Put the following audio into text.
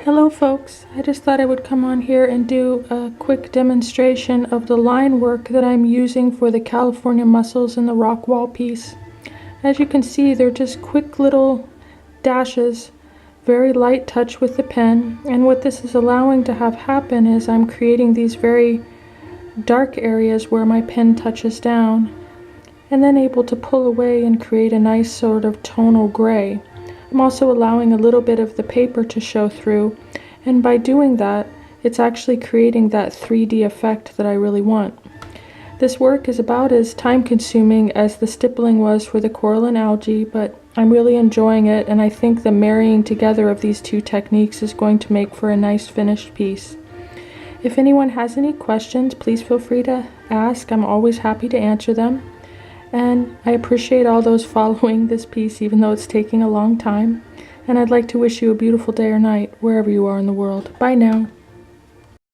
Hello folks, I just thought I would come on here and do a quick demonstration of the line work that I'm using for the California Mussels in the rock wall piece. As you can see, they're just quick little dashes, very light touch with the pen, and what this is allowing to have happen is I'm creating these very dark areas where my pen touches down, and then able to pull away and create a nice sort of tonal gray. I'm also allowing a little bit of the paper to show through, and by doing that, it's actually creating that 3D effect that I really want. This work is about as time-consuming as the stippling was for the coral and algae, but I'm really enjoying it, and I think the marrying together of these two techniques is going to make for a nice finished piece. If anyone has any questions, please feel free to ask. I'm always happy to answer them. And I appreciate all those following this piece, even though it's taking a long time. And I'd like to wish you a beautiful day or night, wherever you are in the world. Bye now.